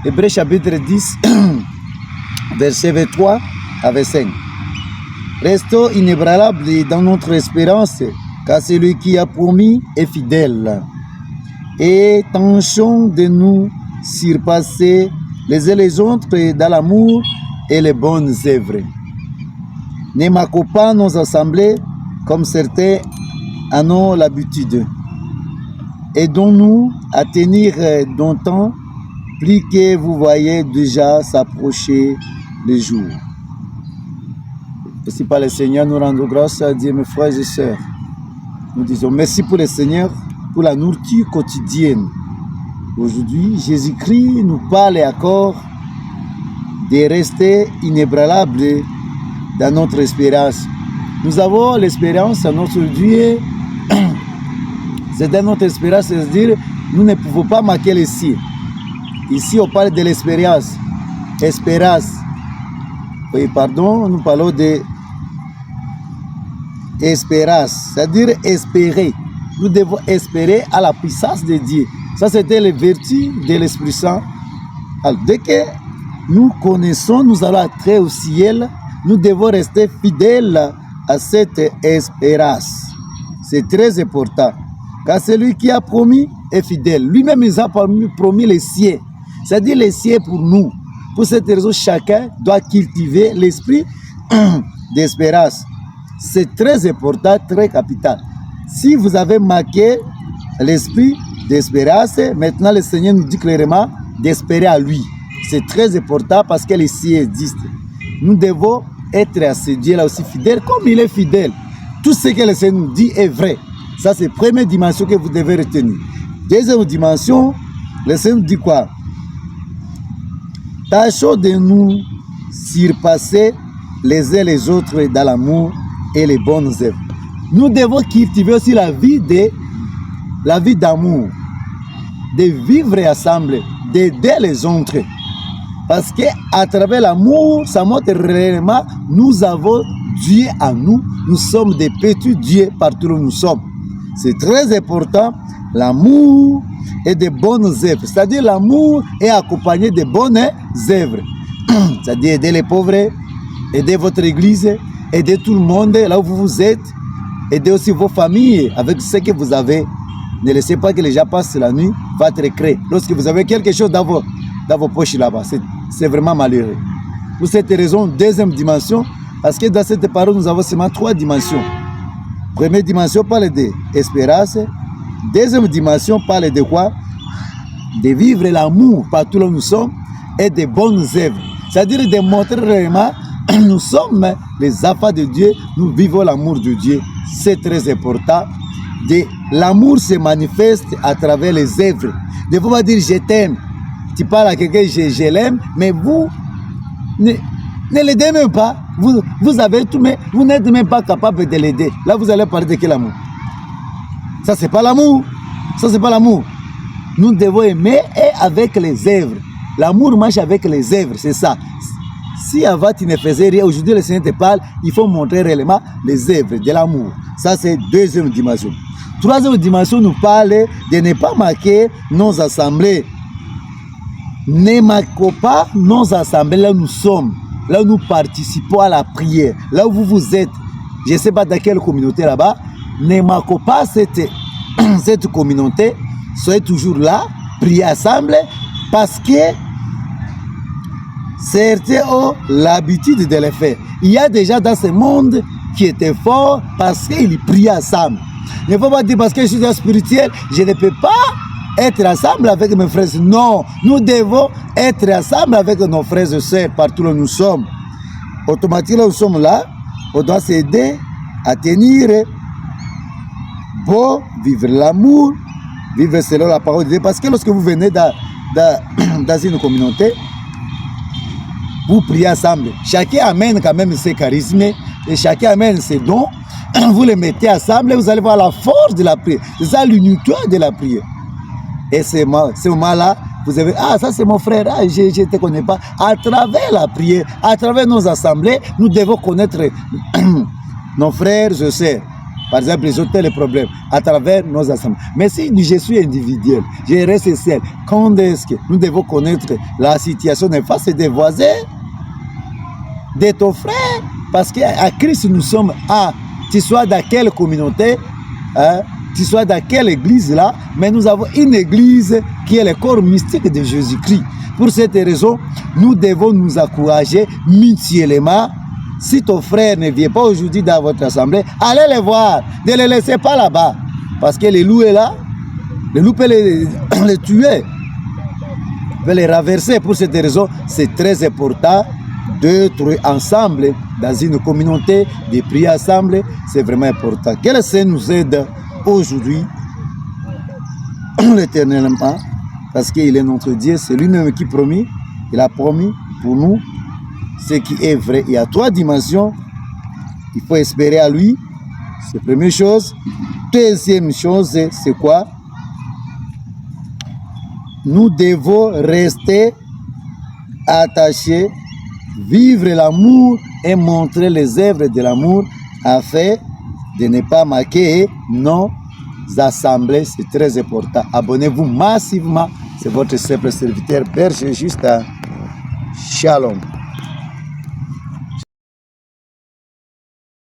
Hébreux chapitre 10, verset 23 à 25. Restons inébranlables dans notre espérance, car celui qui a promis est fidèle. Et tâchons de nous surpasser les uns les autres dans l'amour et les bonnes œuvres. Ne manquons pas nos assemblées comme certains en ont l'habitude. Aidons-nous à tenir longtemps, plus que vous voyez déjà s'approcher le jour. Merci par le Seigneur, nous rendons grâce à Dieu, mes frères et sœurs. Nous disons merci pour le Seigneur, pour la nourriture quotidienne. Aujourd'hui, Jésus-Christ nous parle encore de rester inébranlables dans notre espérance. Nous avons l'espérance à notre Dieu. C'est dans notre espérance, c'est-à-dire nous ne pouvons pas manquer les cieux. Ici, on parle de l'espérance. Espérance. Oui, pardon, nous parlons de espérance, c'est-à-dire espérer. Nous devons espérer à la puissance de Dieu. Ça, c'était les vertus de l'Esprit Saint. Alors, dès que nous connaissons, nous allons entrer au ciel, nous devons rester fidèles à cette espérance. C'est très important. Car celui qui a promis est fidèle. Lui-même, il a promis les cieux. C'est-à-dire les cieux pour nous. Pour cette raison, chacun doit cultiver l'esprit d'espérance. C'est très important, très capital. Si vous avez marqué l'esprit d'espérance, maintenant le Seigneur nous dit clairement d'espérer à lui. C'est très important parce que les cieux existent. Nous devons être à ce Dieu-là aussi fidèle comme il est fidèle. Tout ce que le Seigneur nous dit est vrai. Ça, c'est la première dimension que vous devez retenir. Deuxième dimension, le Seigneur nous dit quoi? Tâchons de nous surpasser les uns les autres dans l'amour et les bonnes œuvres. Nous devons cultiver aussi la vie d'amour, de vivre ensemble, d'aider les autres. Parce qu'à travers l'amour, ça montre réellement nous avons Dieu en nous. Nous sommes des petits dieux partout où nous sommes. C'est très important, l'amour et de bonnes œuvres. C'est-à-dire l'amour est accompagné de bonnes œuvres. C'est-à-dire aider les pauvres, aider votre église, aider tout le monde là où vous êtes, aider aussi vos familles avec ce que vous avez. Ne laissez pas que les gens passent la nuit, votre créer. Lorsque vous avez quelque chose dans vos poches là-bas, c'est vraiment malheureux. Pour cette raison, deuxième dimension, parce que dans cette parole, nous avons seulement trois dimensions. Première dimension parle d'espérance. Deuxième dimension parle de quoi? De vivre l'amour partout où nous sommes et de bonnes œuvres. C'est-à-dire de montrer réellement nous sommes les enfants de Dieu, nous vivons l'amour de Dieu. C'est très important. L'amour se manifeste à travers les œuvres. Ne faut pas dire je t'aime. Tu parles à quelqu'un, je l'aime, mais vous ne l'aidez même pas. Vous avez tout, mais vous n'êtes même pas capable de l'aider. Là, vous allez parler de quel amour? Ça, c'est pas l'amour. Ça, c'est pas l'amour. Nous devons aimer et avec les œuvres. L'amour marche avec les œuvres, c'est ça. Si avant tu ne faisais rien, aujourd'hui le Seigneur te parle, il faut montrer réellement les œuvres de l'amour. Ça, c'est deuxième dimension. Troisième dimension nous parle de ne pas marquer nos assemblées. Ne marquons pas nos assemblées là où nous sommes, là où nous participons à la prière, là où vous êtes. Je ne sais pas dans quelle communauté là-bas. Ne marquons pas cette communauté. Soyez toujours là, priez ensemble, parce que certains ont l'habitude de le faire. Il y a déjà dans ce monde qui était fort parce qu'ils prient ensemble. Il ne faut pas dire parce que je suis spirituel, je ne peux pas être ensemble avec mes frères. Non, nous devons être ensemble avec nos frères et sœurs partout où nous sommes. Automatiquement, nous sommes là, on doit s'aider à tenir pour vivre l'amour, vivre selon la parole de Dieu. Parce que lorsque vous venez dans une communauté, vous priez ensemble. Chacun amène quand même ses charismes et chacun amène ses dons. Vous les mettez ensemble et vous allez voir la force de la prière. C'est ça l'unité de la prière. Et ce moment-là, vous avez, ah, ça c'est mon frère, ah, je ne te connais pas. À travers la prière, à travers nos assemblées, nous devons connaître nos frères et sœurs. par exemple, résoudre les problèmes à travers nos assemblées. Mais si je suis individuel, je reste seul, quand est-ce que nous devons connaître la situation de face des voisins, de ton frère? Parce qu'à Christ, nous sommes un. Tu sois dans quelle communauté, hein, tu sois dans quelle église là, mais nous avons une église qui est le corps mystique de Jésus-Christ. Pour cette raison, nous devons nous encourager mutuellement. Si ton frère ne vient pas aujourd'hui dans votre assemblée, allez les voir, ne les laissez pas là-bas. Parce que le loup est là, le loup peut les tuer, peut les renverser. Pour cette raison, c'est très important d'être ensemble dans une communauté, de prier ensemble, c'est vraiment important. Que le Seigneur nous aide aujourd'hui, éternellement, parce qu'il est notre Dieu, c'est lui-même qui promet, il a promis pour nous ce qui est vrai. Il y a 3 dimensions, il faut espérer à lui, c'est la première chose. Deuxième chose, c'est quoi? Nous devons rester attachés, vivre l'amour et montrer les œuvres de l'amour afin de ne pas manquer nos assemblées. C'est très important. Abonnez-vous massivement. C'est votre simple serviteur, Père Justin. Shalom.